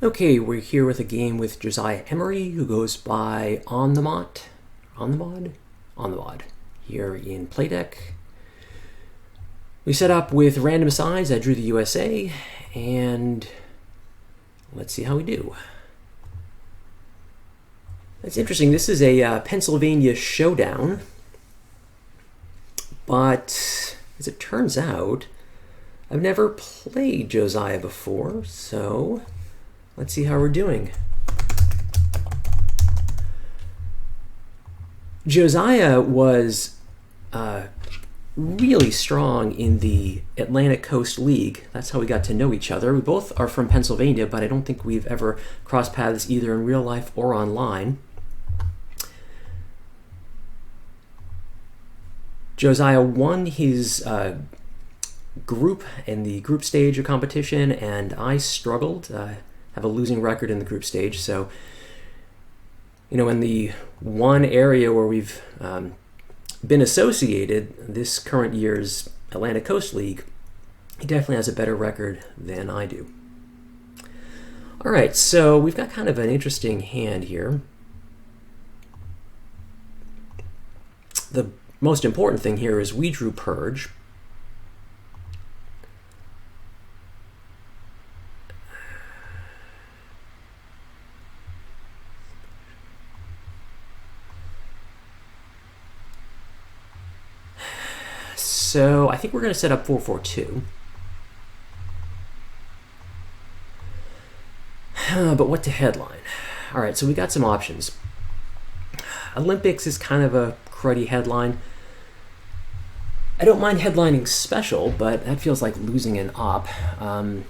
Okay, we're here with a game with Josiah Emery, who goes by On the Mod, here in Playdeck. We set up with random sides. I drew the USA, and let's see how we do. That's interesting. This is a Pennsylvania showdown, but as it turns out, I've never played Josiah before, so let's see how we're doing. Josiah was really strong in the Atlantic Coast League. That's how we got to know each other. We both are from Pennsylvania, but I don't think we've ever crossed paths either in real life or online. Josiah won his group in the group stage of competition, and I struggled. Have a losing record in the group stage, so in the one area where we've been associated, this current year's Atlantic Coast League, he definitely has a better record than I do. All right, so we've got kind of an interesting hand here. The most important thing here is we drew Purge. So I think we're going to set up 4-4-2. But what to headline? All right, so we got some options. Olympics is kind of a cruddy headline. I don't mind headlining special, but that feels like losing an op. I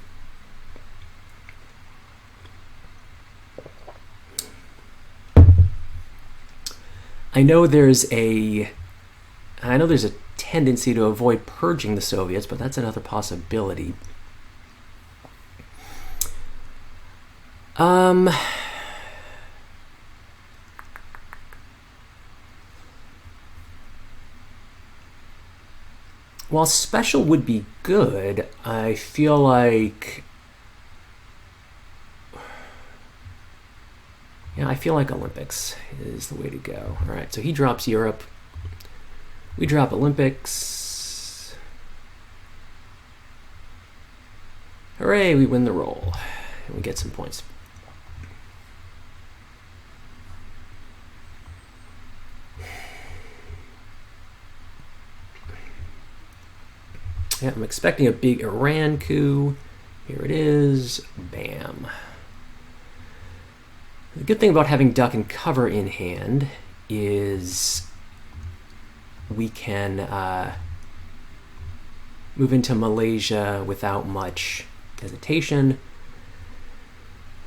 know there's a tendency to avoid purging the Soviets, but that's another possibility. While special would be good, I feel like Olympics is the way to go. All right, so he drops Europe. We drop Olympics. Hooray, we win the roll. And we get some points. Yeah, I'm expecting a big Iran coup. Here it is. Bam. The good thing about having duck and cover in hand is we can move into Malaysia without much hesitation.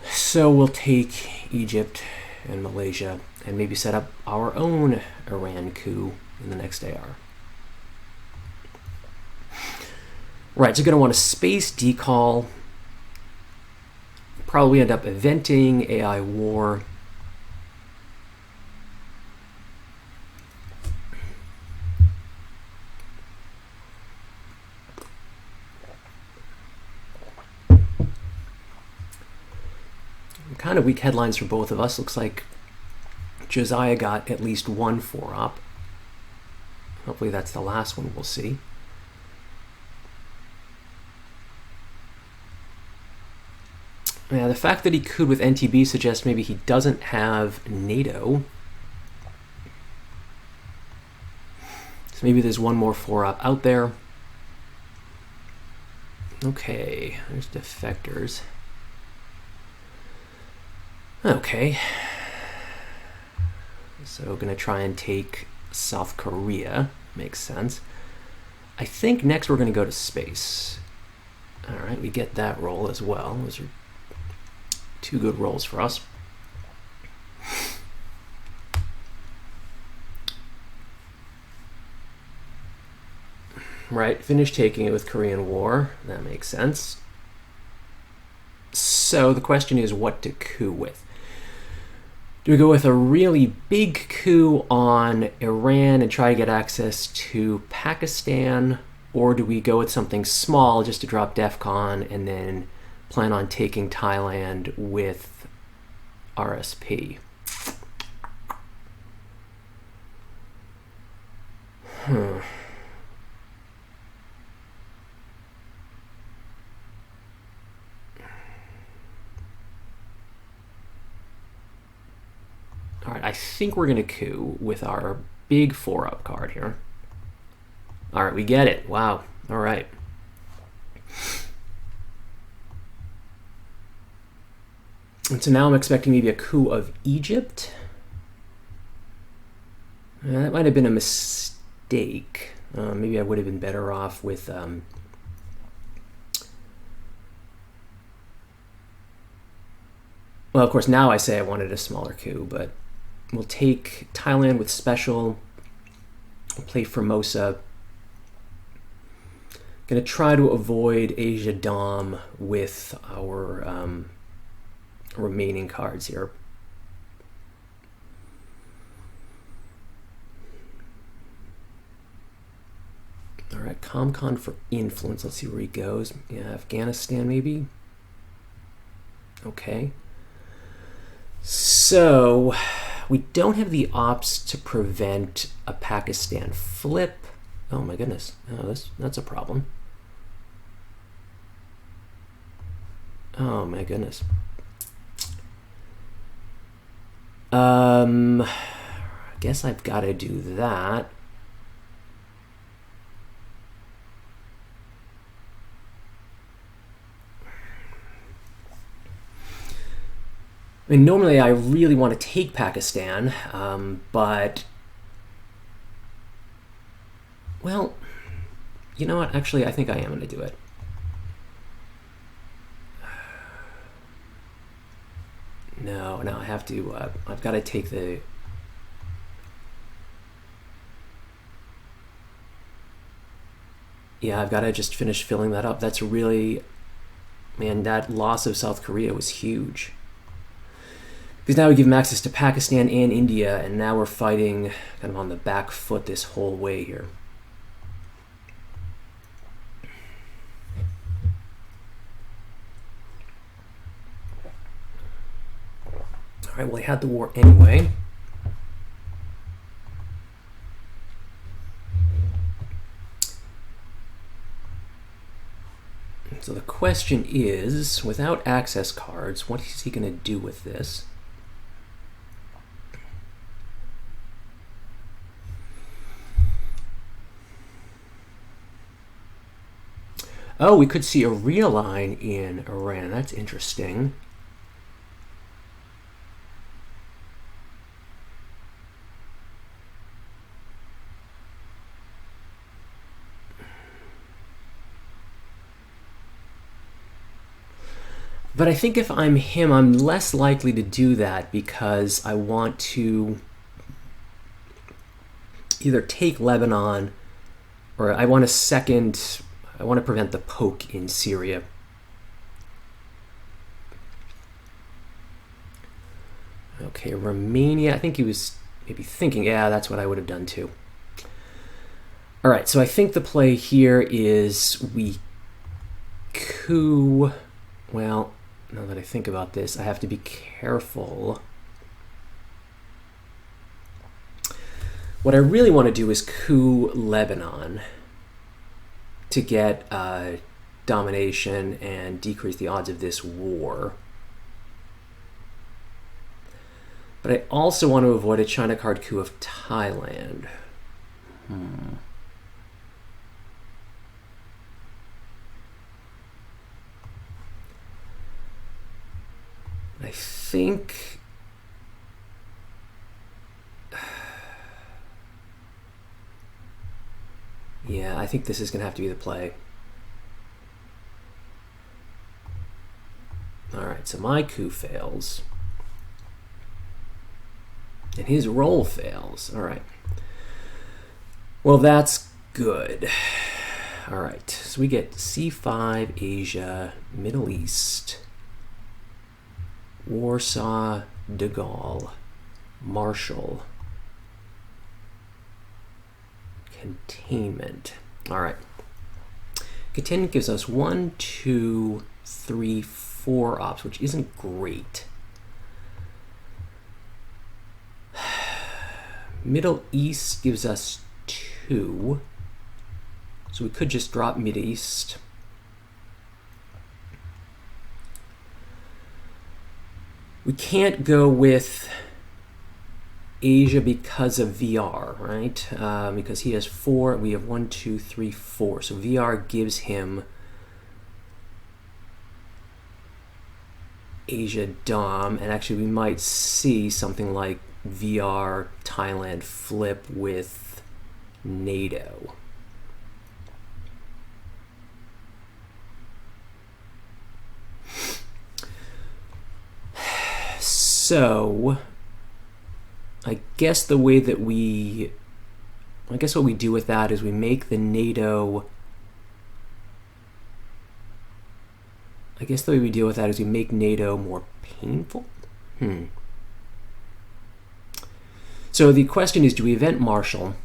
So we'll take Egypt and Malaysia and maybe set up our own Iran coup in the next AR. Right, so going to want a space decall. Probably end up eventing AI war. Kind of weak headlines for both of us. Looks like Josiah got at least one 4-op. Hopefully that's the last one we'll see. Yeah, the fact that he could with NTB suggests maybe he doesn't have NATO. So maybe there's one more 4-op out there. Okay, there's defectors. Okay. So gonna try and take South Korea. Makes sense. I think next we're gonna go to space. All right, we get that roll as well. Those are two good rolls for us. Right, finish taking it with Korean War. That makes sense. So the question is what to coup with. Do we go with a really big coup on Iran and try to get access to Pakistan, or do we go with something small just to drop DEFCON and then plan on taking Thailand with RSP. All right, I think we're gonna coup with our big 4-up card here. All right, we get it. Wow. All right. And so now I'm expecting maybe a coup of Egypt. That might have been a mistake. Maybe I would have been better off with well, of course, now I say I wanted a smaller coup, but we'll take Thailand with special. We'll play Formosa. Gonna try to avoid Asia Dom with our remaining cards here. All right, ComCon for influence. Let's see where he goes. Yeah, Afghanistan maybe. Okay. So we don't have the ops to prevent a Pakistan flip. Oh my goodness. Oh, that's a problem. Oh my goodness. I guess I've got to do that. I mean, normally I really want to take Pakistan, but, well, you know what? Actually, I think I am going to do it. No, I have to, I've got to take the... Yeah, I've got to just finish filling that up. That's really... Man, that loss of South Korea was huge. Because now we give them access to Pakistan and India, and now we're fighting kind of on the back foot this whole way here. All right, well, they had the war anyway. So the question is, without access cards, what is he going to do with this? Oh, we could see a realign in Iran. That's interesting. But I think if I'm him, I'm less likely to do that because I want to either take Lebanon or I want to prevent the poke in Syria. Okay, Romania. I think he was maybe thinking, yeah, that's what I would have done too. All right, so I think the play here is we coup. Well, now that I think about this, I have to be careful. What I really want to do is coup Lebanon to get domination and decrease the odds of this war. But I also want to avoid a China card coup of Thailand. I think... Yeah, I think this is going to have to be the play. Alright, so my coup fails. And his roll fails. Alright. Well, that's good. Alright, so we get C5, Asia, Middle East, Warsaw, De Gaulle, Marshall, containment. All right. Containment gives us 1, 2, 3, 4 ops, which isn't great. Middle East gives us 2, so we could just drop Mideast. We can't go with Asia because of VR, right? Because he has 4, we have 1, 2, 3, 4. So VR gives him Asia Dom, and actually we might see something like VR Thailand flip with NATO. So I guess what we do with that is we make the NATO. I guess the way we deal with that is we make NATO more painful. So the question is, do we event Marshall?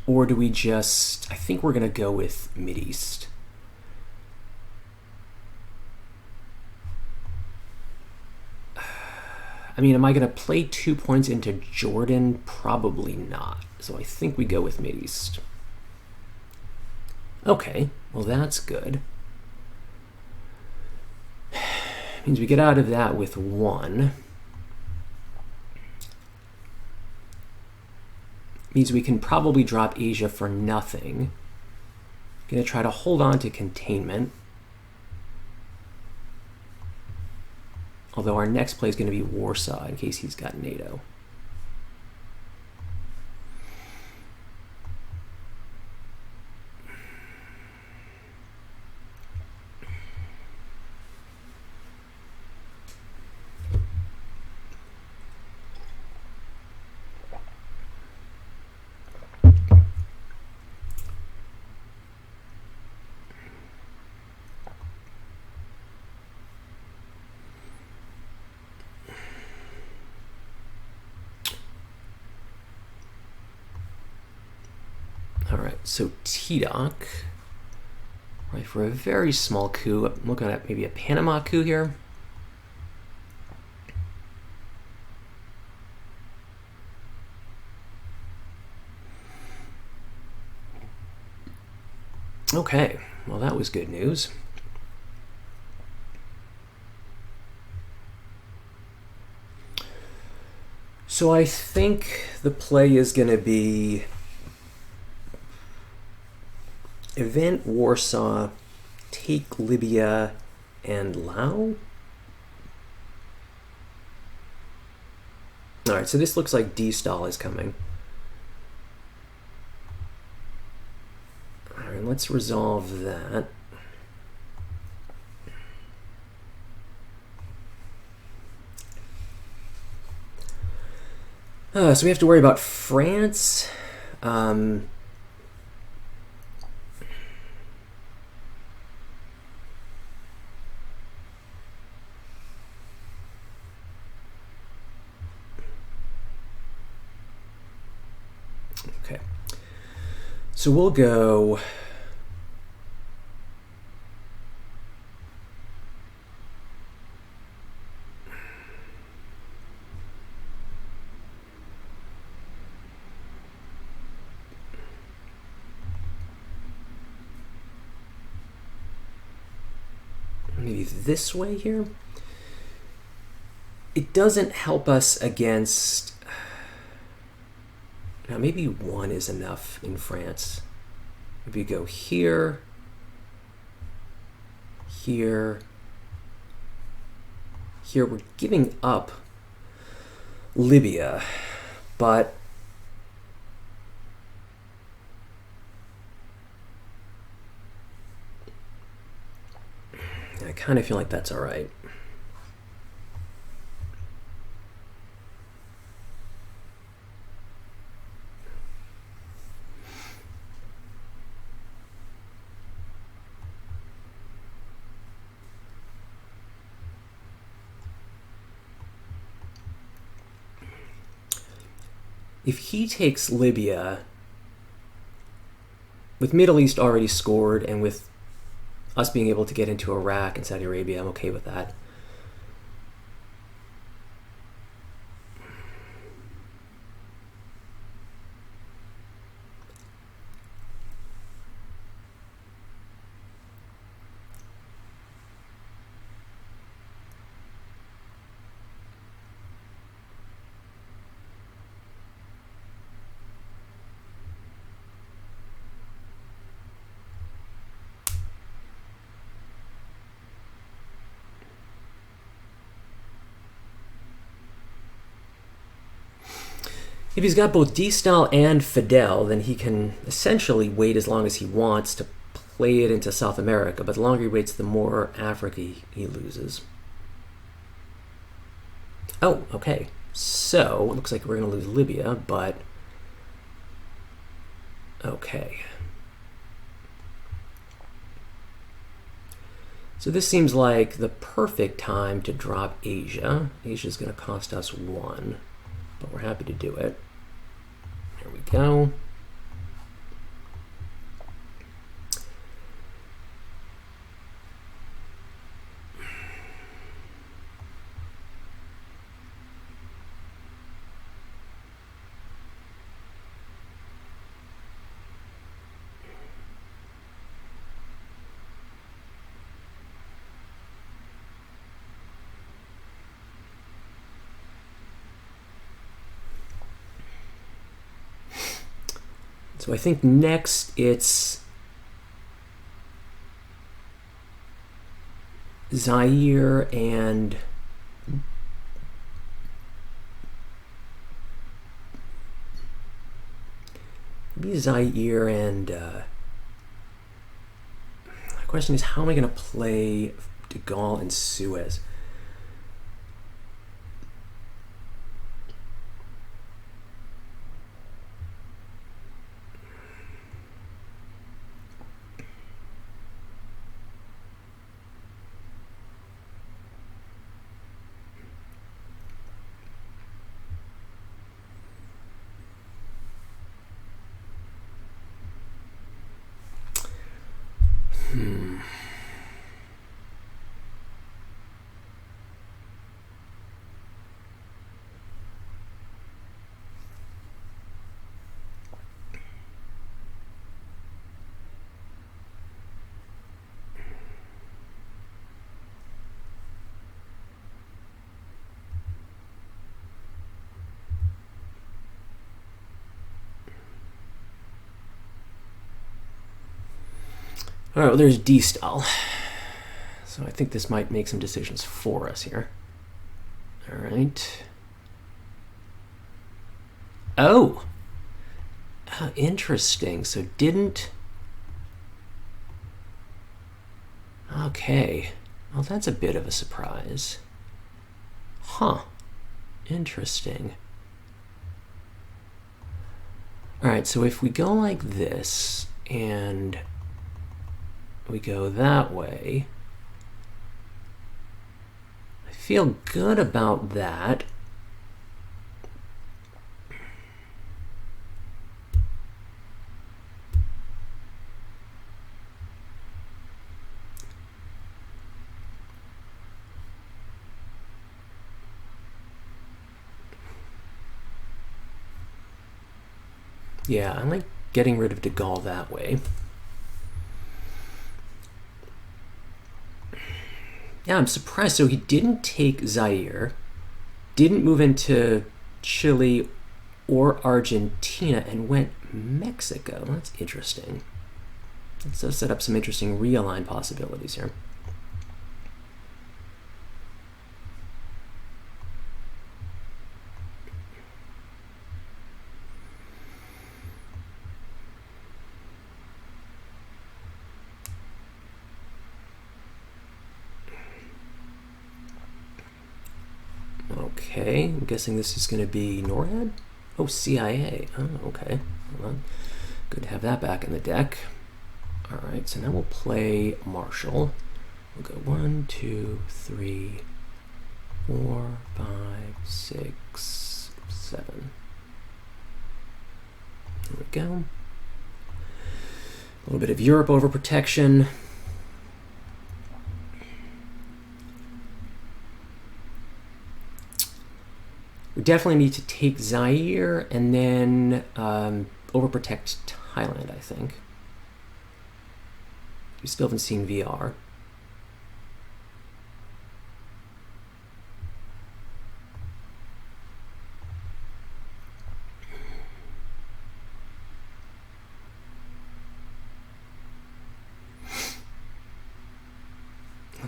Or do we just, I think we're going to go with Mideast. I mean, am I going to play 2 points into Jordan? Probably not. So I think we go with Mideast. Okay, well that's good. Means we get out of that with 1. Means we can probably drop Asia for nothing. Gonna try to hold on to containment. Although our next play is going to be Warsaw in case he's got NATO. So T-Doc, right, for a very small coup. I'm looking at maybe a Panama coup here. Okay, well that was good news. So I think the play is going to be event Warsaw, take Libya and Laos. All right, so this looks like D-stall is coming. All right, let's resolve that. So we have to worry about France. Okay. So we'll go. Maybe this way here. It doesn't help us against. Now maybe 1 is enough in France. If we go here, here, here, we're giving up Libya, but I kind of feel like that's all right. If he takes Libya, with Middle East already scored, and with us being able to get into Iraq and Saudi Arabia, I'm okay with that. If he's got both D-Style and Fidel, then he can essentially wait as long as he wants to play it into South America, but the longer he waits, the more Africa he loses. Oh, okay. So, it looks like we're going to lose Libya, but... okay. So this seems like the perfect time to drop Asia. Asia's going to cost us 1, but we're happy to do it. There we go. So I think next it's Zaire and maybe Zaire and the question is, how am I going to play De Gaulle and Suez? All right, well, there's D-Style. So I think this might make some decisions for us here. All right. Oh! How interesting. So didn't... okay. Well, that's a bit of a surprise. Huh. Interesting. All right, so if we go like this, and we go that way, I feel good about that. Yeah, I like getting rid of De Gaulle that way. Yeah, I'm surprised. So he didn't take Zaire, didn't move into Chile or Argentina, and went Mexico. That's interesting. Let's set up some interesting realign possibilities here. Okay, I'm guessing this is going to be NORAD? Oh, CIA. Oh, okay. Well, good to have that back in the deck. All right, so now we'll play Marshall. We'll go 1, 2, 3, 4, 5, 6, 7. There we go. little bit of Europe overprotection. We definitely need to take Zaire and then overprotect Thailand, I think. We still haven't seen VR.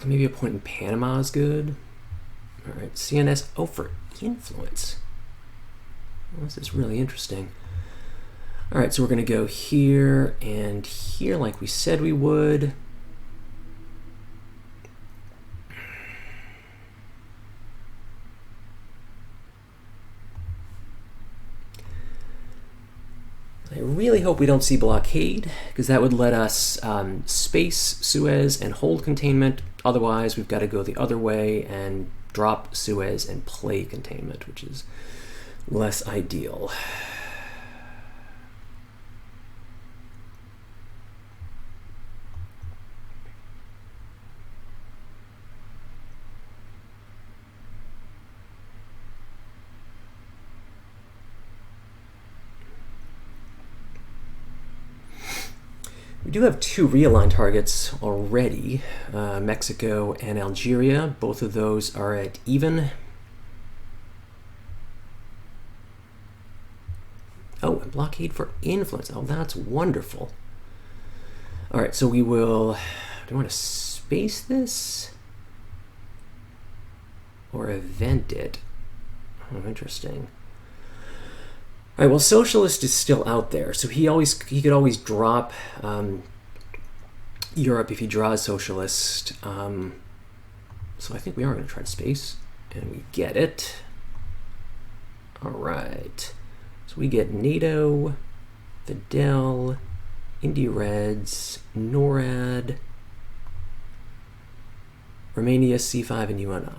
Maybe a point in Panama is good. All right, CNS. Oh, for influence. Well, this is really interesting. All right, so we're going to go here and here like we said we would. I really hope we don't see blockade, because that would let us space Suez and hold containment. Otherwise, we've got to go the other way and drop Suez and play containment, which is less ideal. We do have two realigned targets already, Mexico and Algeria. Both of those are at even. Oh, and blockade for influence. Oh, that's wonderful. All right, so we will, do I want to space this or event it? Oh, interesting. All right, well, Socialist is still out there, so he could always drop Europe if he draws Socialist. So I think we are going to try to space, and we get it. All right, so we get NATO, Fidel, India Reds, NORAD, Romania C5 and UNI.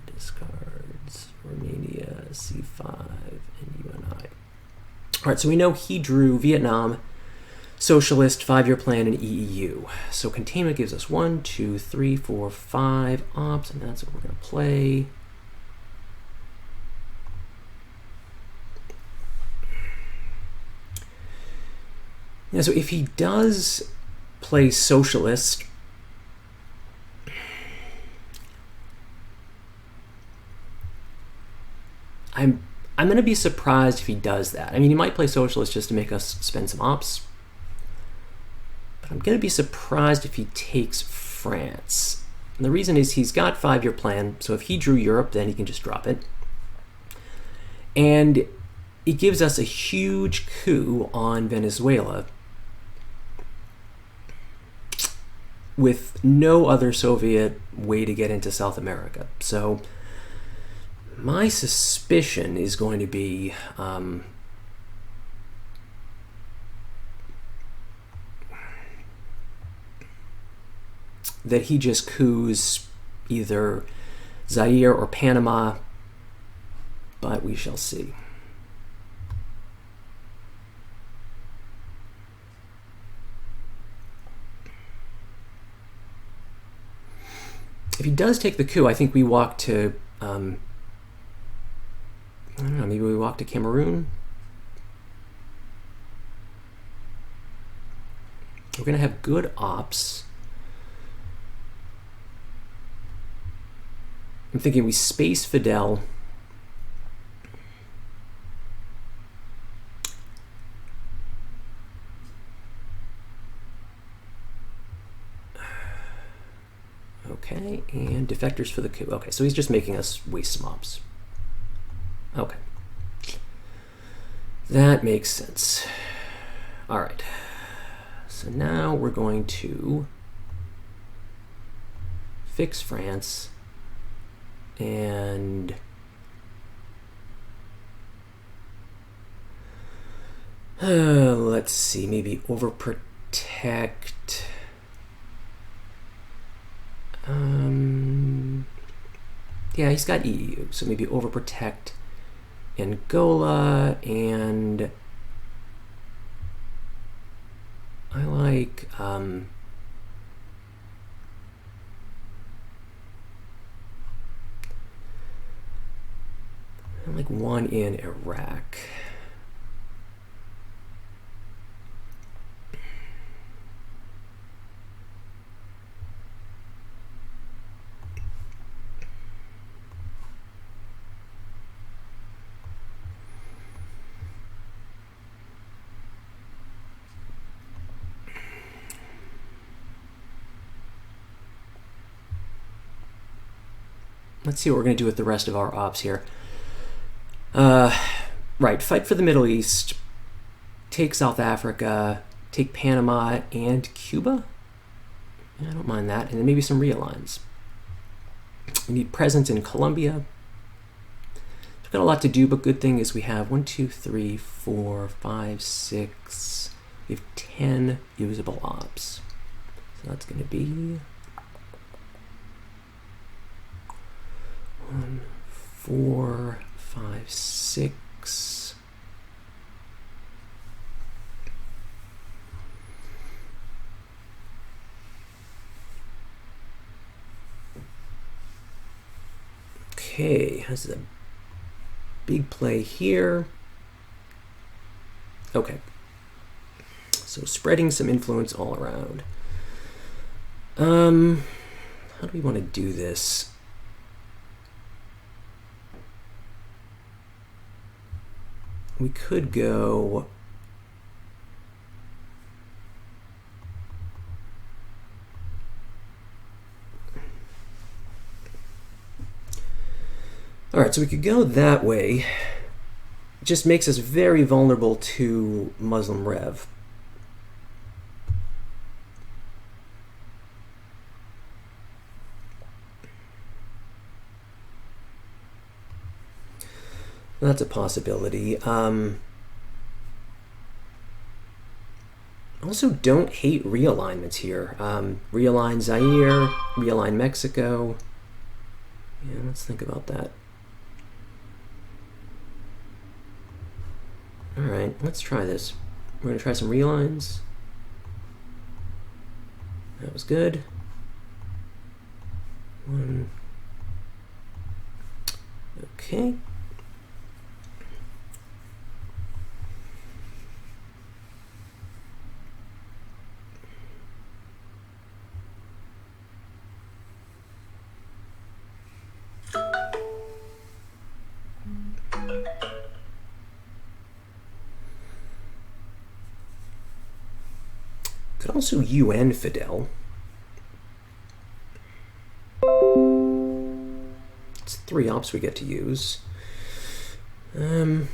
Discards Romania C5 and UNI. All right, so we know he drew Vietnam, Socialist, 5-year plan, and EEU. So containment gives us 1, 2, 3, 4, 5 ops, and that's what we're going to play. Yeah, so if he does play Socialist, I'm going to be surprised if he does that. I mean, he might play Socialist just to make us spend some ops. But I'm going to be surprised if he takes France. And the reason is he's got 5-year plan, so if he drew Europe, then he can just drop it. And it gives us a huge coup on Venezuela with no other Soviet way to get into South America. So my suspicion is going to be that he just coups either Zaire or Panama, but we shall see. If he does take the coup, I think we walk to I don't know, maybe we walk to Cameroon. We're going to have good ops. I'm thinking we space Fidel. Okay, and defectors for the coup. Okay, so he's just making us waste some ops. Okay. That makes sense. All right. So now we're going to fix France and let's see, maybe overprotect. Yeah, he's got EU, so maybe overprotect Angola, and I I like one in Iraq. Let's see what we're going to do with the rest of our ops here. Right, fight for the Middle East, take South Africa, take Panama and Cuba. Yeah, I don't mind that. And then maybe some realigns. We need presence in Colombia. We've got a lot to do, but good thing is we have 1, 2, 3, 4, 5, 6. We have 10 usable ops. So that's going to be 1, 4, 5, 6. Okay, has a big play here. Okay, so spreading some influence all around. How do we want to do this? We could go all right, so we could go that way. It just makes us very vulnerable to Muslim Rev. That's a possibility. Also, don't hate realignments here. Realign Zaire, realign Mexico. Yeah, let's think about that. All right, let's try this. We're gonna try some realigns. That was good. 1. Okay. Could also UN Fidel. It's 3 ops we get to use. Okay,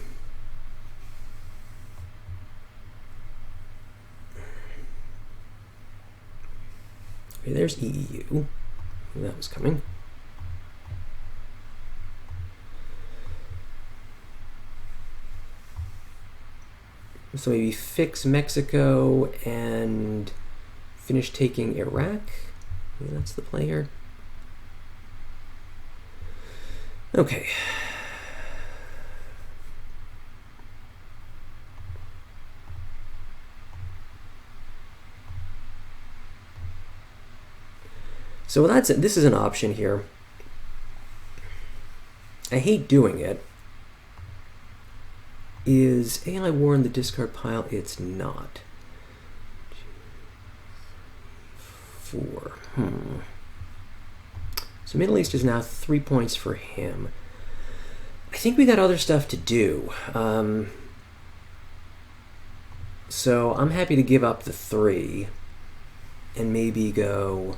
there's EEU. Knew that was coming. So maybe fix Mexico and finish taking Iraq. Yeah, that's the play here. Okay. So that's it. This is an option here. I hate doing it. Is AI war in the discard pile? It's not. 4. So Middle East is now 3 points for him. I think we got other stuff to do. So I'm happy to give up the 3 and maybe go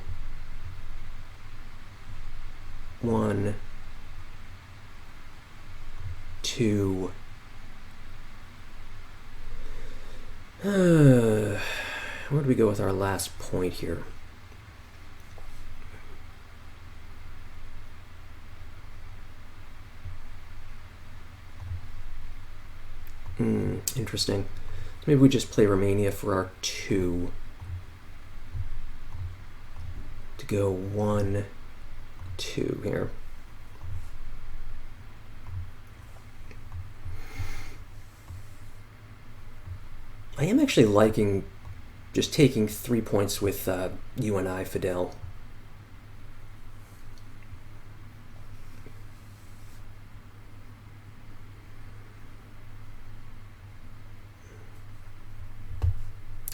1, 2. Where do we go with our last point here? Interesting. Maybe we just play Romania for our 2. To go 1, 2 here. I am actually liking just taking 3 points with you and I, Fidel.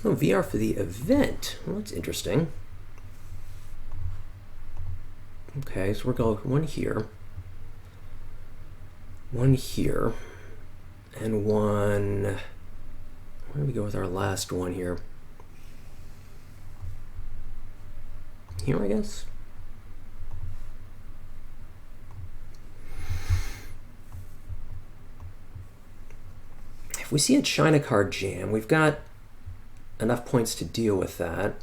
Oh, VR for the event. Well, that's interesting. Okay, so we're going one here, and one. Where do we go with our last one here? Here, I guess. If we see a China card jam, we've got enough points to deal with that.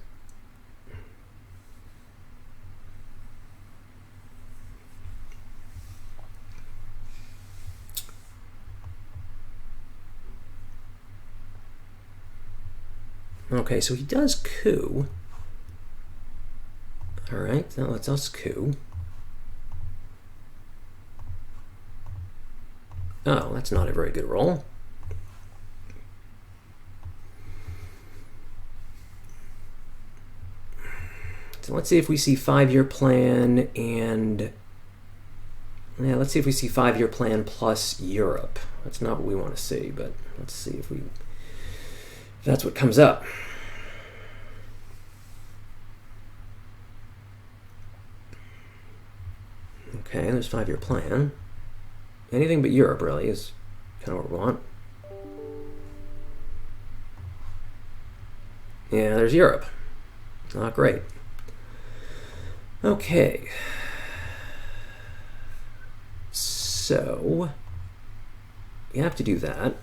Okay, so he does coup. All right, that lets us coup. Oh, that's not a very good roll. So let's see if we see 5-year plan and... Yeah, let's see if we see 5-year plan plus Europe. That's not what we want to see, but let's see if that's what comes up. Okay, there's 5-year plan. Anything but Europe, really, is kind of what we want. Yeah, there's Europe. Not great. Okay. So, you have to do that.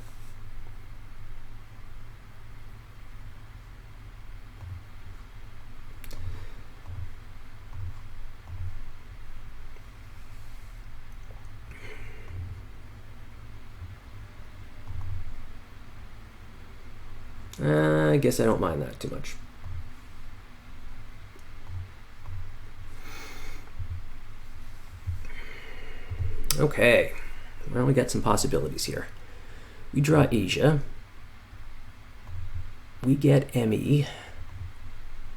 I guess I don't mind that too much. Okay, well, we got some possibilities here. We draw Asia. We get ME,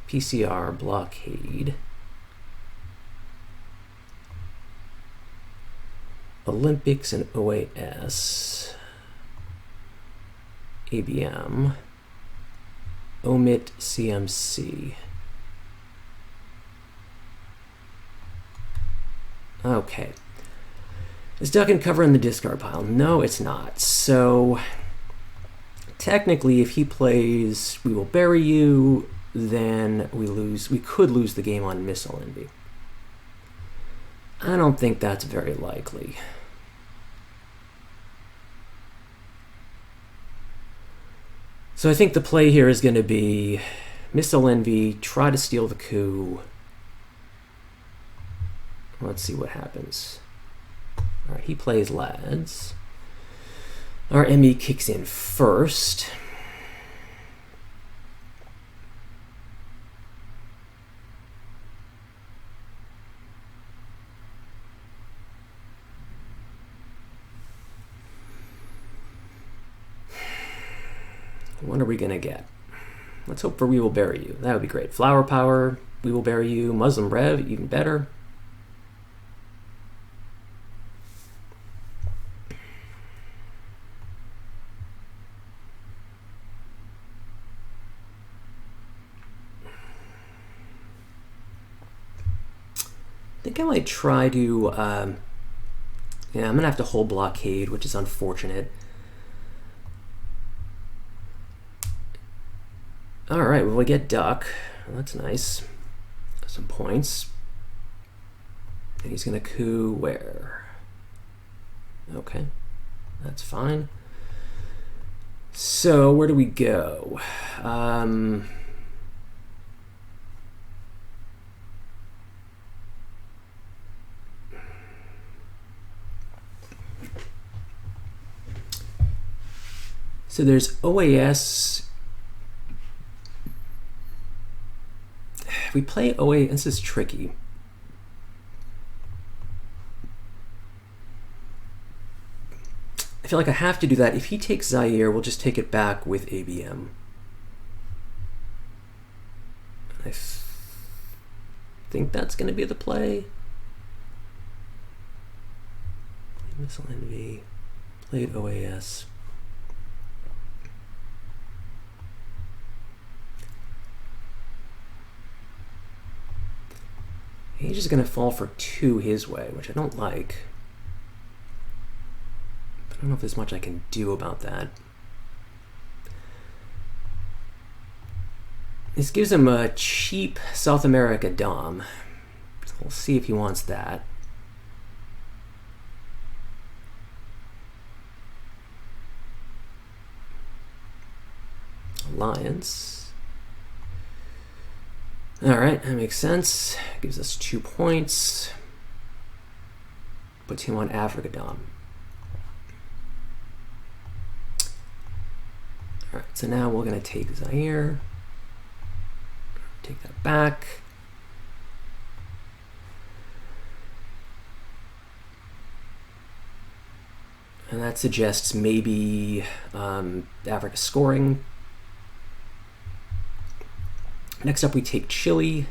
PCR, blockade, Olympics and OAS, ABM, omit CMC. Okay. Is duck and cover in the discard pile? No, it's not. So technically, if he plays We Will Bury You, then we lose. We could lose the game on Missile Envy. I don't think that's very likely. So I think the play here is going to be Missile Envy, try to steal the coup. Let's see what happens. All right, he plays lads. Our ME kicks in first. What are we going to get? Let's hope for We Will Bury You. That would be great. Flower Power, We Will Bury You, Muslim Rev, even better. I think I might try to, yeah, I'm going to have to hold blockade, which is unfortunate. All right, well, we get duck. Well, that's nice. Some points. And he's going to coup where? Okay, that's fine. So where do we go? So there's OAS. If we play OA, this is tricky. I feel like I have to do that. If he takes Zaire, we'll just take it back with ABM. I think that's going to be the play. Missile NV, played OAS. He's just going to fall for 2 his way, which I don't like. But I don't know if there's much I can do about that. This gives him a cheap South America Dom. So we'll see if he wants that. Alliance. Alright, that makes sense. Gives us 2 points. Puts him on Africa Dom. Alright, so now we're going to take Zaire. Take that back. And that suggests maybe Africa scoring. Next up, we take Chile.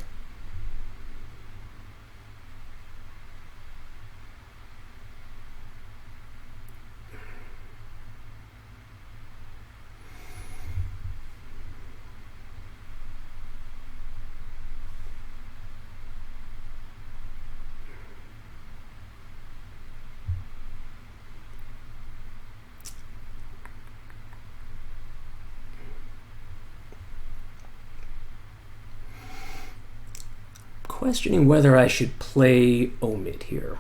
Questioning whether I should play Omid here.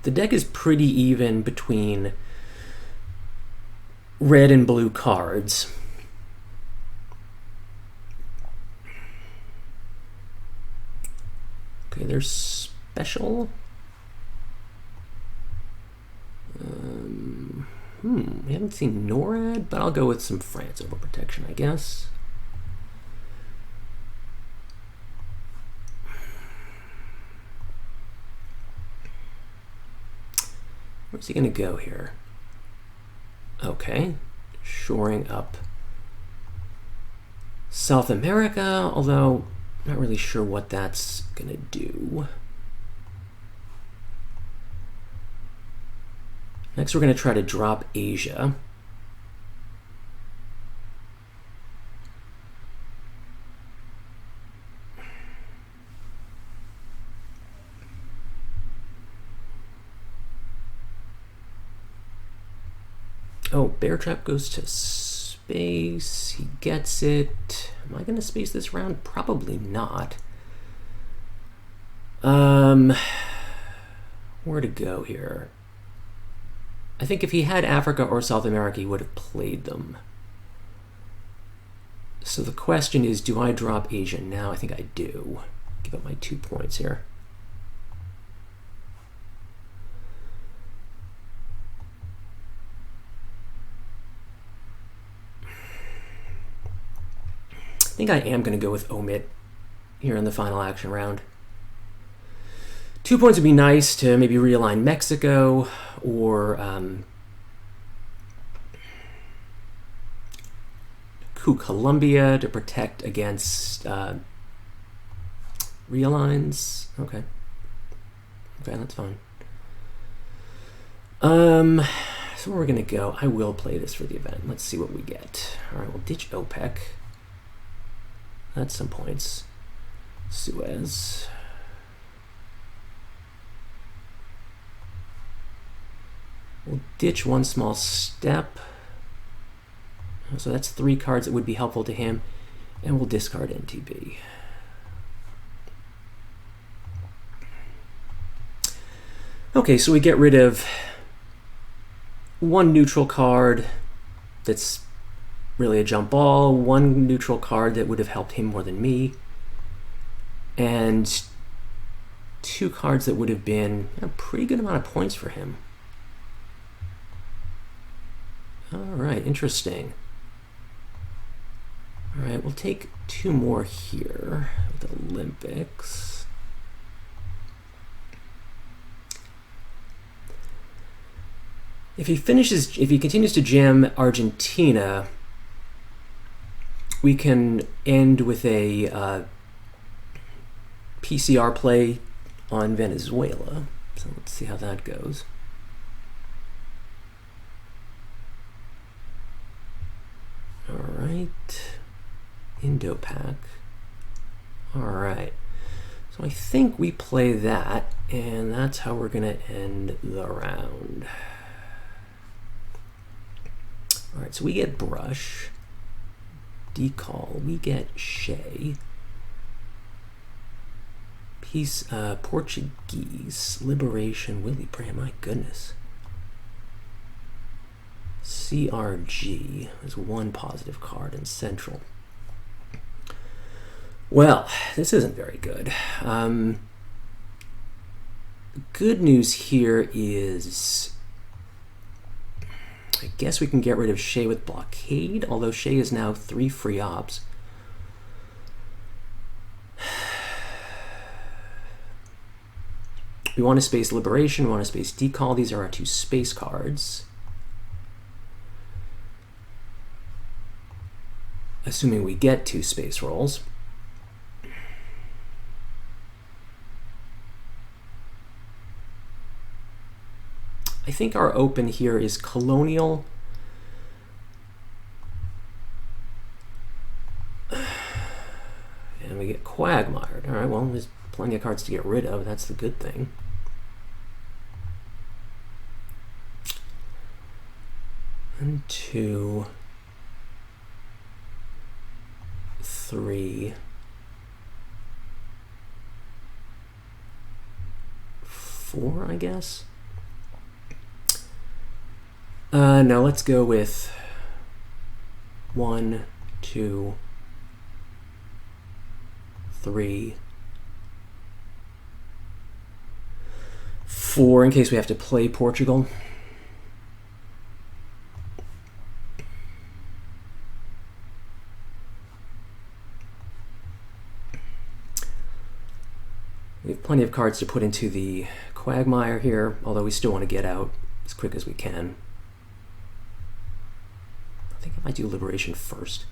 The deck is pretty even between red and blue cards. Okay, there's special. We haven't seen NORAD, but I'll go with some France overprotection, I guess. Where's he going to go here? Okay, shoring up South America, although I'm not really sure what that's going to do. Next, we're going to try to drop Asia. Oh, Bear Trap goes to space. He gets it. Am I going to space this round? Probably not. Where to go here? I think if he had Africa or South America, he would have played them. So the question is, do I drop Asia now? I think I do. Give up my 2 points here. I think I am going to go with Omid here in the final action round. 2 points would be nice to maybe realign Mexico or coup Colombia to protect against realigns. Okay. Okay, that's fine. So where we're going to go, I will play this for the event. Let's see what we get. All right, we'll ditch OPEC. That's some points. Suez. We'll ditch one small step. So that's 3 cards that would be helpful to him. And we'll discard NTB. Okay, so we get rid of 1 neutral card that's really a jump ball, 1 neutral card that would have helped him more than me, and 2 cards that would have been a pretty good amount of points for him. All right, interesting. All right, we'll take 2 more here with the Olympics. – If he continues to jam Argentina, we can end with a PCR play on Venezuela. So let's see how that goes. All right, Indo-Pac. All right, so I think we play that, and that's how we're gonna end the round. All right, so we get Brush, Decall, we get Shea, Peace, Portuguese, Liberation, Willie Pray, my goodness. CRG is one positive card in Central. Well, this isn't very good. The good news here is I guess we can get rid of Shea with Blockade, although Shea is now 3 free ops. We want to space Liberation, we want to space Decall. These are our 2 space cards. Assuming we get 2 space rolls. I think our open here is Colonial. And we get Quagmired. All right, well, there's plenty of cards to get rid of. That's the good thing. And 2, 3, 4, I guess. No, let's go with 1, 2, 3, 4 in case we have to play Portugal. We have plenty of cards to put into the Quagmire here, although we still want to get out as quick as we can. I think I might do Liberation first.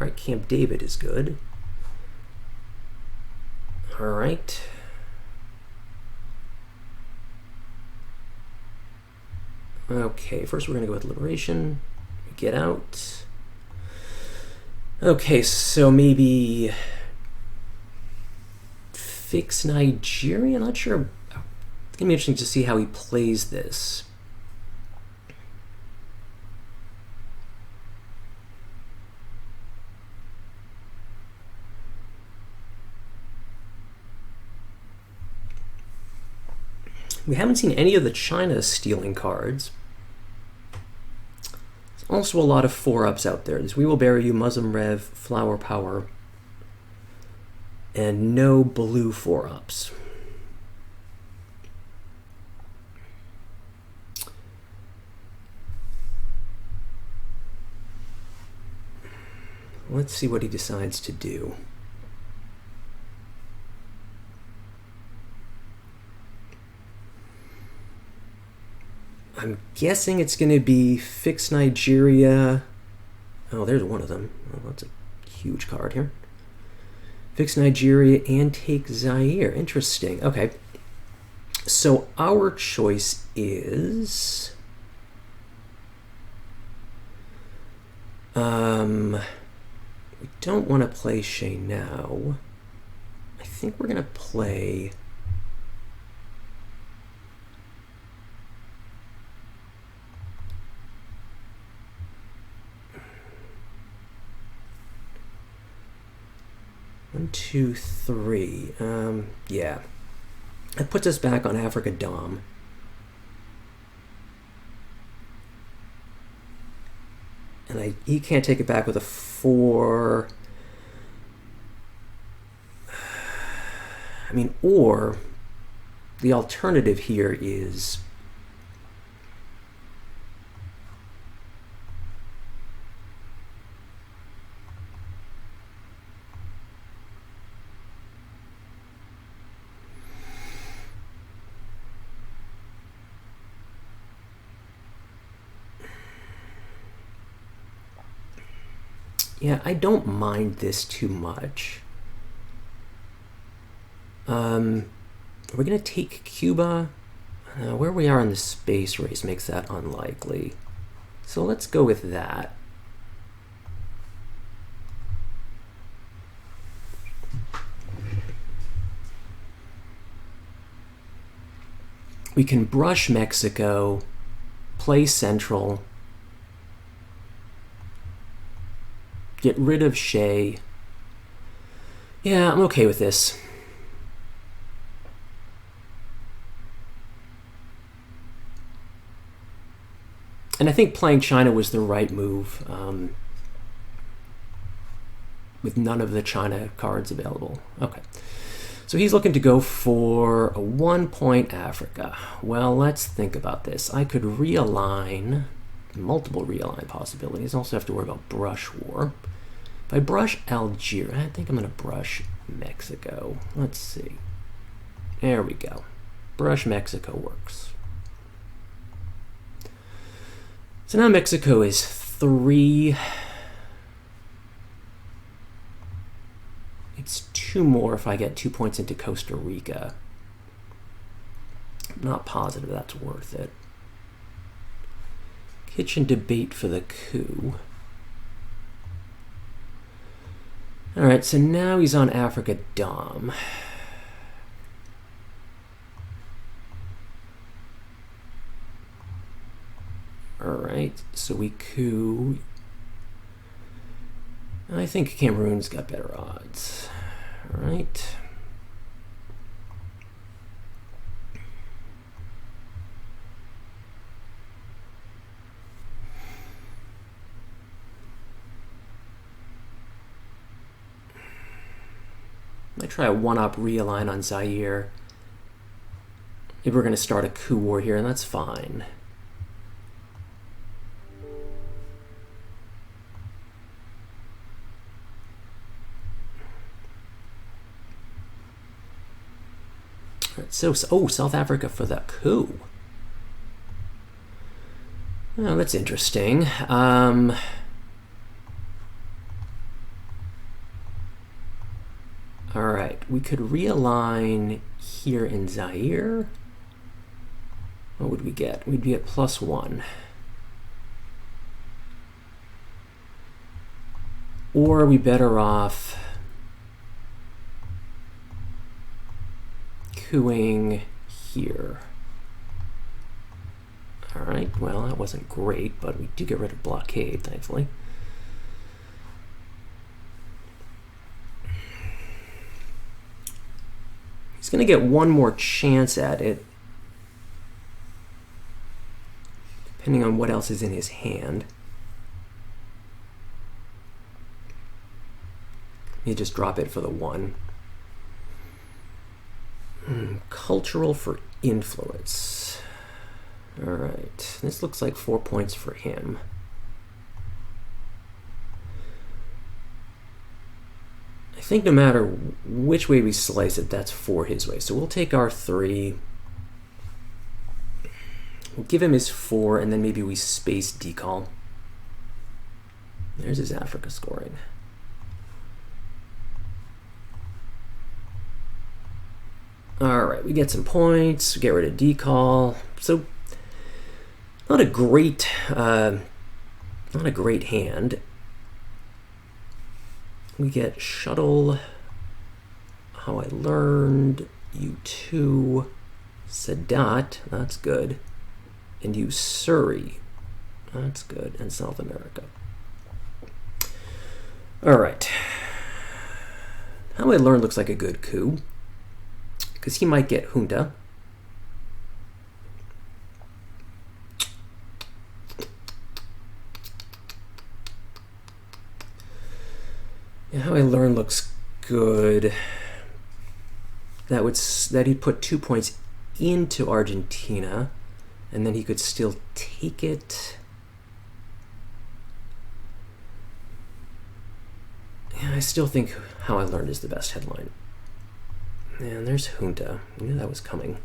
All right, Camp David is good. All right. Okay, first we're going to go with Liberation. Get out. Okay, so maybe fix Nigeria? Not sure. It's going to be interesting to see how he plays this. We haven't seen any of the China stealing cards. There's also a lot of 4-ups out there. There's We Will Bury You, Muslim Rev, Flower Power, and no blue 4-ups. Let's see what he decides to do. I'm guessing it's going to be fix Nigeria. Oh, there's one of them. Oh, that's a huge card here. Fix Nigeria and take Zaire. Interesting. Okay. So our choice is... We don't want to play Shay now. I think we're going to play... One, two, three. Yeah. That puts us back on Africa Dom. And he can't take it back with a 4. I mean, or the alternative here is yeah, I don't mind this too much. We're going to take Cuba. Where we are on the space race makes that unlikely. So let's go with that. We can brush Mexico, play Central, get rid of Shay. Yeah, I'm okay with this. And I think playing China was the right move, with none of the China cards available. Okay. So he's looking to go for a 1-point Africa. Well, let's think about this. I could realign, multiple realign possibilities. I also have to worry about brush war. If I brush Algeria, I think I'm going to brush Mexico. Let's see. There we go. Brush Mexico works. So now Mexico is 3. It's 2 more if I get 2 points into Costa Rica. I'm not positive that's worth it. Kitchen debate for the coup. Alright, so now he's on Africa Dom. Alright, so we coup. I think Cameroon's got better odds. Alright. I try a 1-up realign on Zaire. Maybe we're going to start a coup war here, and that's fine. So, oh, South Africa for the coup. Oh, that's interesting. All right, we could realign here in Zaire. What would we get? We'd be at +1. Or are we better off coups here? All right, well, that wasn't great, but we do get rid of blockade, thankfully. He's going to get one more chance at it, depending on what else is in his hand. You just drop it for the 1. Cultural for influence. All right, this looks like 4 points for him. I think no matter which way we slice it, that's 4 his way. So we'll take our 3. We'll give him his 4, and then maybe we space decal. There's his Africa scoring. All right, we get some points. We get rid of decal. So not a great hand. We get Shuttle, How I Learned, U2, Sadat, that's good, and Usuri, that's good, and South America. All right. How I Learned looks like a good coup, because he might get Junta. Yeah, How I Learned looks good. That he'd put 2 points into Argentina, and then he could still take it. Yeah, I still think How I Learned is the best headline. And there's Junta. I knew that was coming.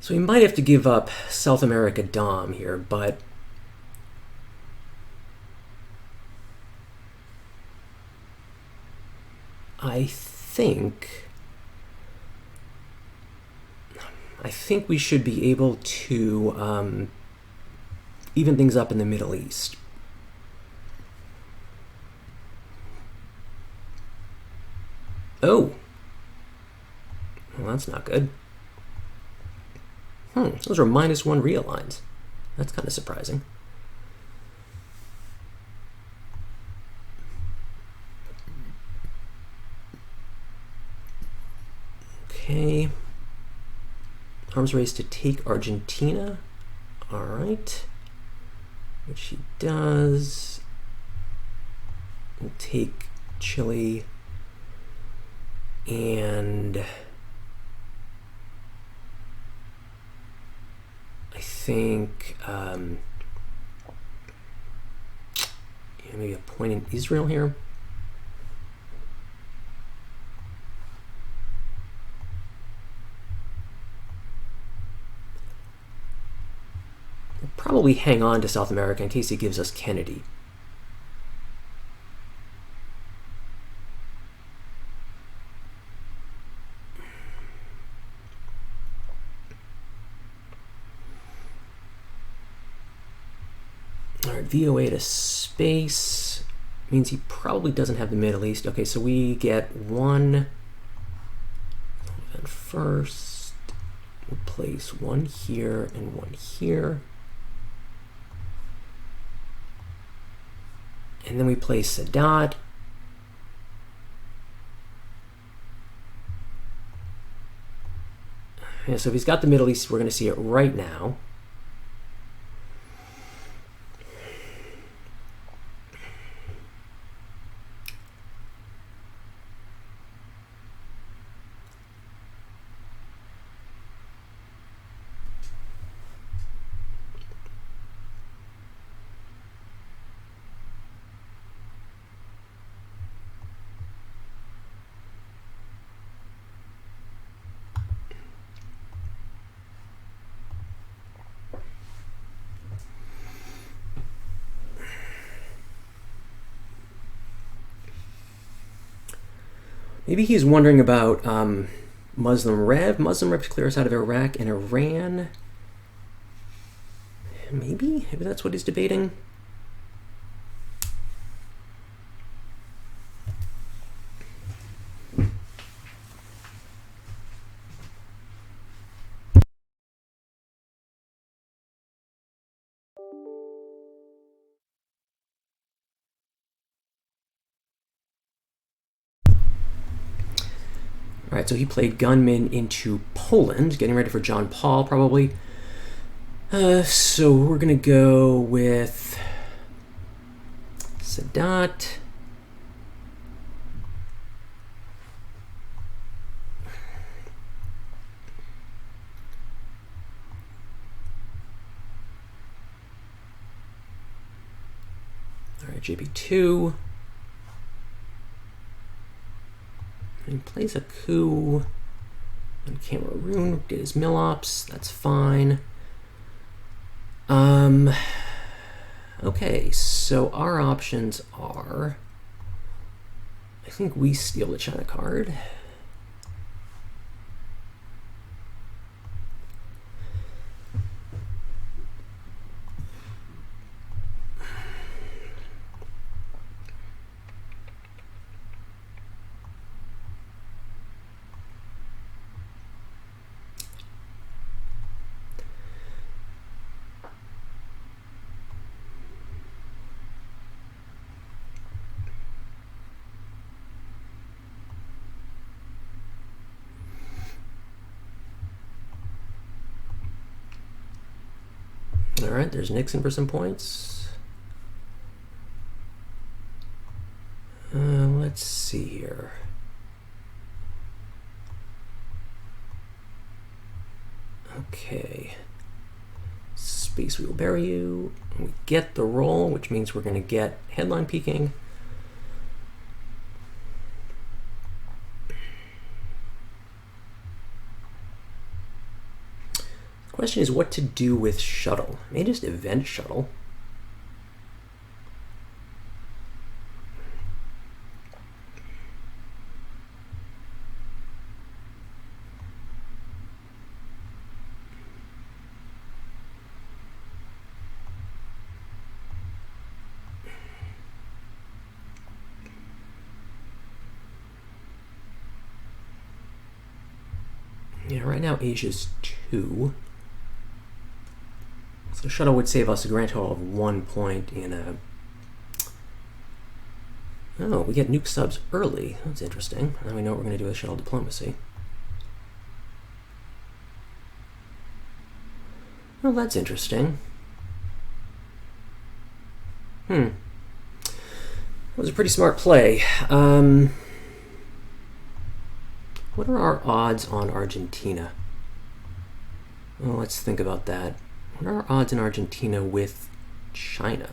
So we might have to give up South America Dom here, but I think we should be able to even things up in the Middle East. Oh, well, that's not good. Those are -1 realigns. That's kind of surprising. Okay. Arms race to take Argentina. All right. Which he does. We'll take Chile. And I think maybe a point in Israel here. We'll probably hang on to South America in case he gives us Kennedy. VOA to space means he probably doesn't have the Middle East. Okay, so we get one event first. We'll place one here and one here. And then we place Sadat. Yeah, so if he's got the Middle East, we're going to see it right now. Maybe he's wondering about Muslim Rev. Muslim Rev to clear us out of Iraq and Iran. Maybe that's what he's debating. All right, so he played gunman into Poland, getting ready for John Paul, probably. So we're going to go with Sadat. All right, JP2. And he plays a coup on Cameroon, did his mill ops, that's fine. Okay, so our options are, I think we steal the China card. All right, there's Nixon for some points. Let's see here. Okay. Space we will bury you. We get the roll, which means we're going to get headline peaking. The question is what to do with shuttle. I may just event shuttle. Yeah, right now Asia's 2. So shuttle would save us a grand total of 1 point in a... Oh, we get nuke subs early. That's interesting. Now we know what we're going to do with shuttle diplomacy. Well, that's interesting. That was a pretty smart play. What are our odds on Argentina? Well, let's think about that. What are our odds in Argentina with China?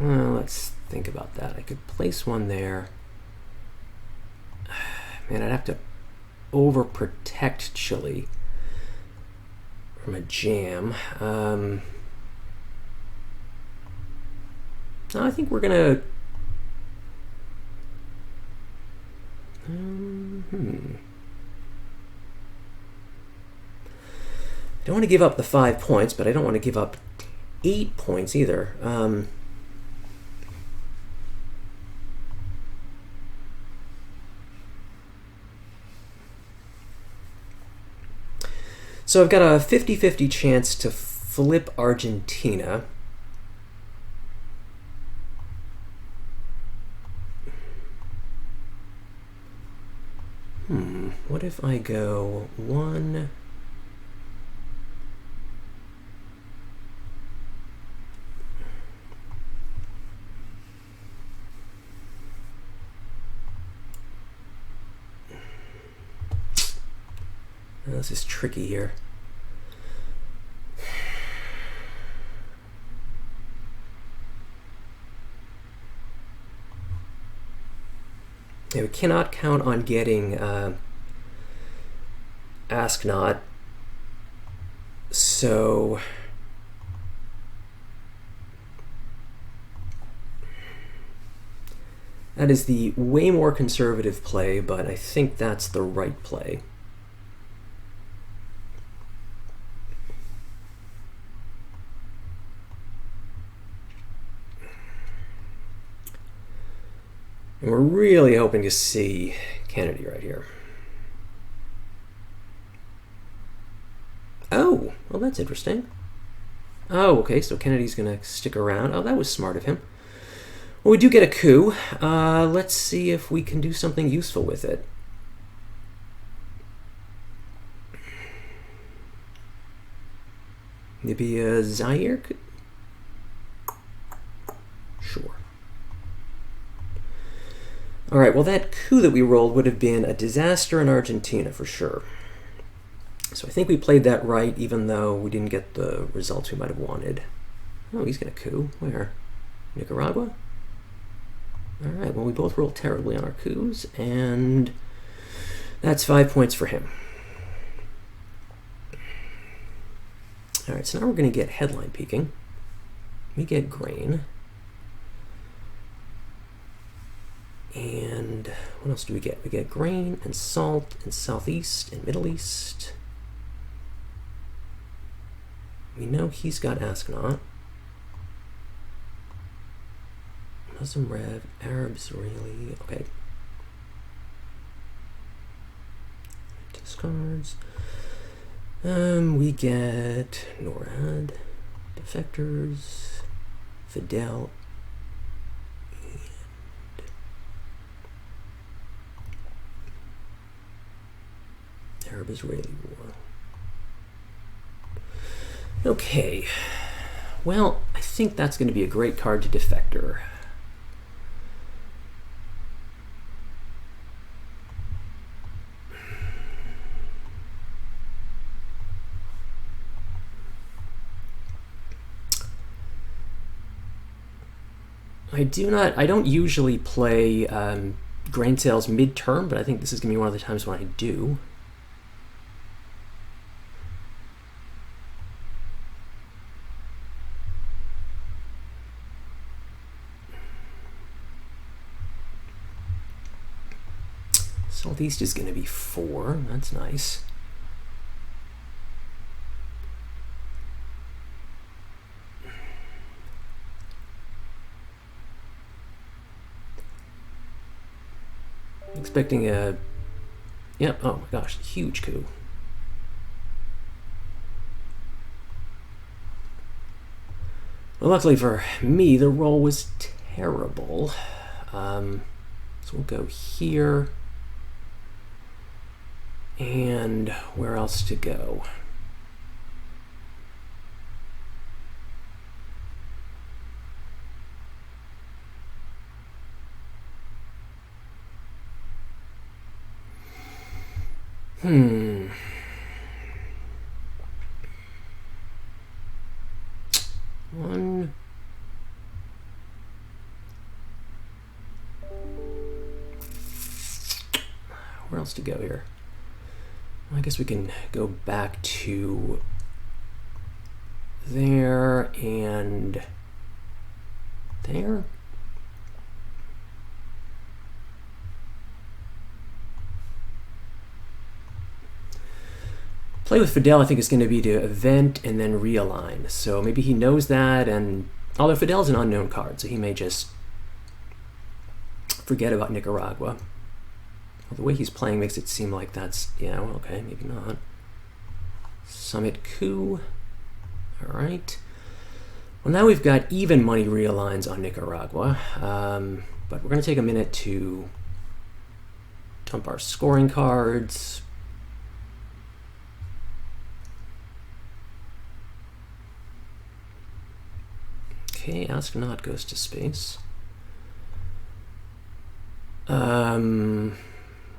Well, let's think about that. I could place one there. Man, I'd have to overprotect Chile from a jam. I think we're gonna... I don't want to give up the 5 points, but I don't want to give up 8 points either. So I've got a 50-50 chance to flip Argentina. What if I go 1... This is tricky here. Yeah, we cannot count on getting Ask Not, so that is the way more conservative play, but I think that's the right play. And we're really hoping to see Kennedy right here. Oh, well, that's interesting. Oh, okay, so Kennedy's going to stick around. Oh, that was smart of him. Well, we do get a coup. Let's see if we can do something useful with it. Maybe a Zaire could... Sure. All right, well, that coup that we rolled would have been a disaster in Argentina for sure. So I think we played that right, even though we didn't get the results we might have wanted. Oh, he's going to coup. Where? Nicaragua? All right, well, we both rolled terribly on our coups, and that's 5 points for him. All right, so now we're going to get headline peaking. We get grain. And what else do we get? We get grain and salt and Southeast and Middle East. We know he's got Astronaut. Muslim Rev, Arab, Israeli. Okay. Discards. We get NORAD, Defectors, Fidel, and Arab-Israeli War. Okay. Well, I think that's going to be a great card to Defector. I don't usually play grain sales midterm, but I think this is going to be one of the times when I do. Southeast is going to be 4. That's nice. Expecting a... Yep, oh my gosh, huge coup. Well, luckily for me, the roll was terrible. So we'll go here. And where else to go? One. Where else to go here? Well, I guess we can go back to there and there. Play with Fidel, I think, is going to be to event and then realign. So maybe he knows that, and although Fidel's an unknown card, so he may just forget about Nicaragua. Well, the way he's playing makes it seem like that's, yeah, well, okay, maybe not. Summit coup. All right. Well, now we've got even money realigns on Nicaragua, but we're going to take a minute to dump our scoring cards. Okay, Astronaut goes to space.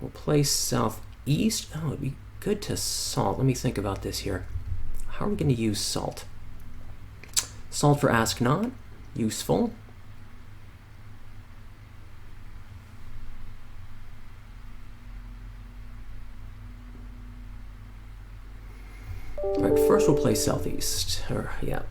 We'll play Southeast. Oh, it'd be good to salt. Let me think about this here. How are we going to use salt? Salt for Astronaut. Useful. All right, first we'll play Southeast. Or, yeah.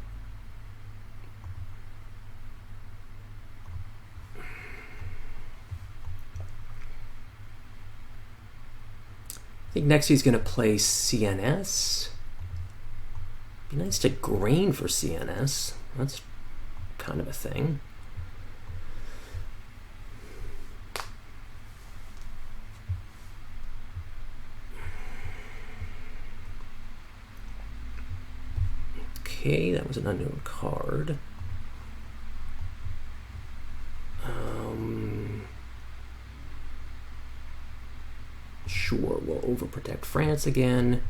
I think next he's going to play CNS. Be nice to grain for CNS. That's kind of a thing. Okay, that was an unknown card. Sure, we'll overprotect France again.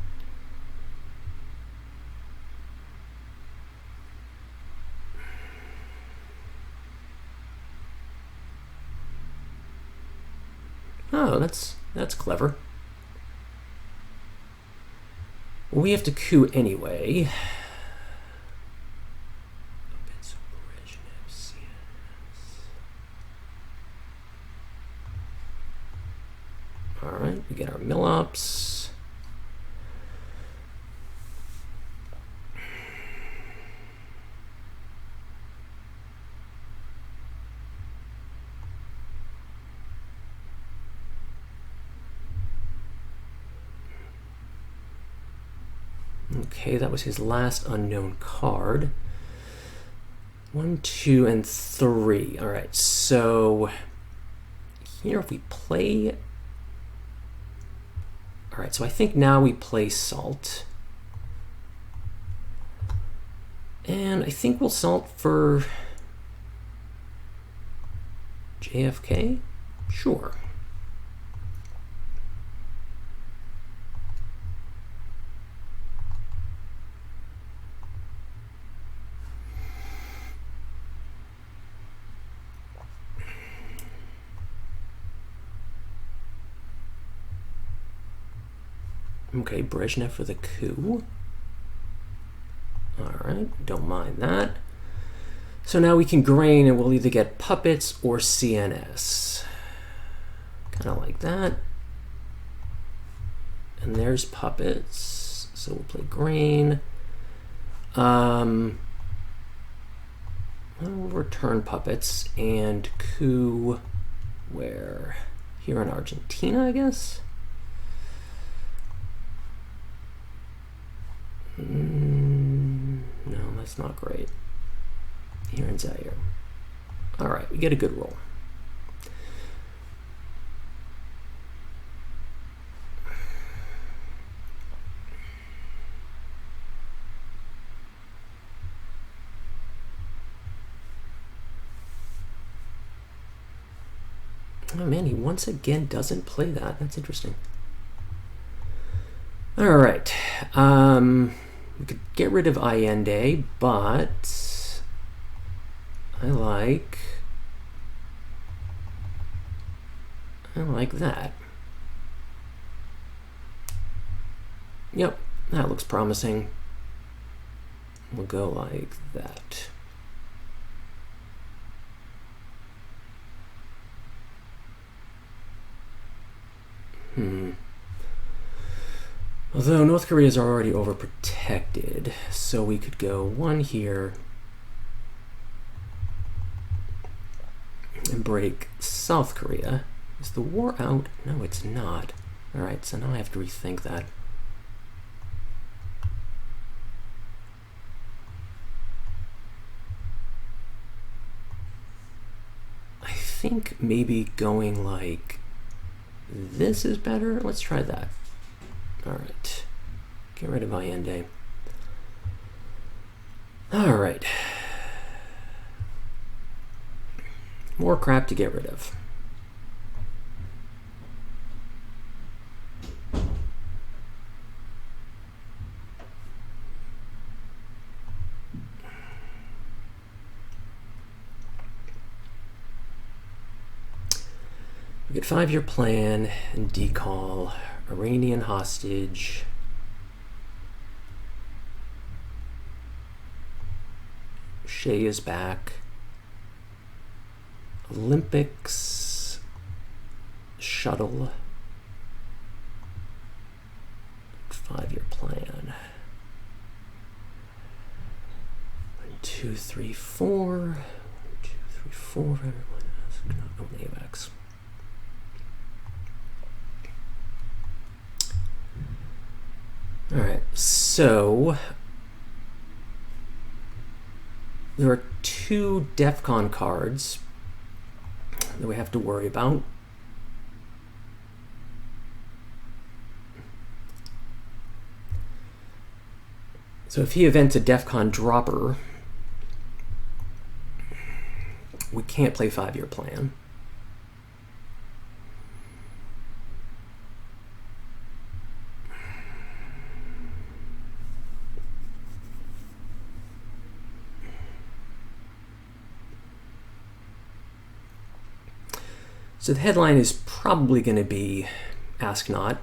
Oh, that's clever. Well, we have to coup anyway. All right, we get our mill-ops. Okay, that was his last unknown card. 1, 2, and 3. All right, so here if we play... All right, so I think now we play Salt. And I think we'll Salt for JFK? Sure. Okay, Brezhnev for the coup. All right, don't mind that. So now we can grain and we'll either get puppets or CNS. Kind of like that. And there's puppets. So we'll play grain. I'll return puppets and coup where? Here in Argentina, I guess? No, that's not great. Here in Zaire. All right, we get a good roll. Oh man, he once again doesn't play that. That's interesting. All right. We could get rid of Allende, but I like that. Yep, that looks promising. We'll go like that. Although North Korea is already overprotected, so we could go 1 here and break South Korea. Is the war out? No, it's not. All right, so now I have to rethink that. I think maybe going like this is better. Let's try that. All right, get rid of Allende. All right, more crap to get rid of. We get 5-year plan and decall. Iranian hostage. Shea is back. Olympics. Shuttle. 5-year plan. 1, 2, 3, 4. 1, 2, 3, 4. Everyone has only AVAX. All right, so there are 2 DEFCON cards that we have to worry about. So if he events a DEFCON dropper, we can't play 5-year plan. So the headline is probably going to be Ask Not.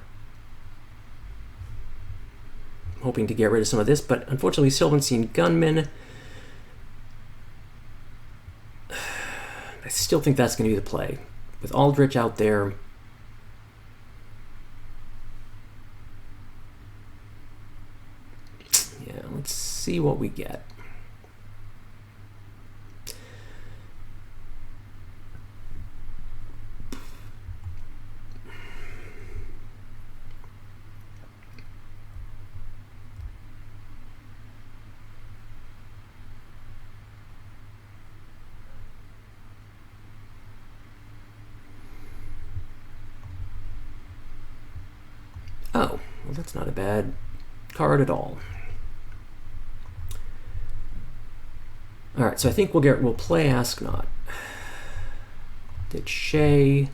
I'm hoping to get rid of some of this, but unfortunately we still haven't seen Gunman. I still think that's going to be the play. With Aldrich out there, yeah, let's see what we get. Oh, well, that's not a bad card at all. All right, so I think we'll play Ask Not. Ditch Shea,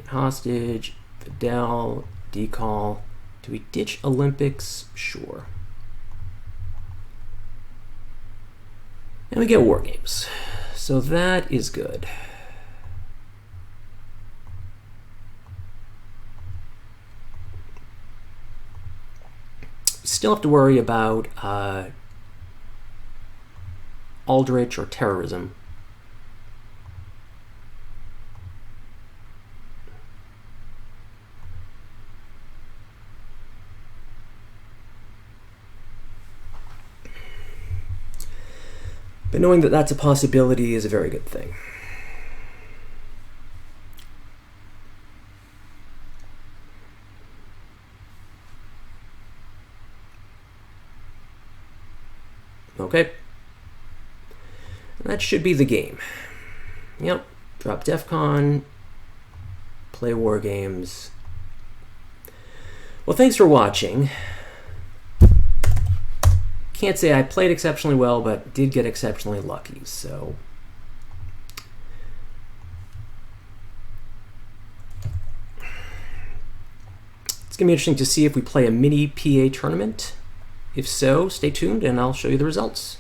Hostage, Fidel, Decall. Do we ditch Olympics? Sure. And we get War Games. So that is good. Still have to worry about Aldrich or terrorism. But knowing that that's a possibility is a very good thing. Okay. That should be the game. Yep. Drop DEFCON. Play War Games. Well, thanks for watching. Can't say I played exceptionally well, but did get exceptionally lucky, so... It's going to be interesting to see if we play a mini PA tournament. If so, stay tuned and I'll show you the results.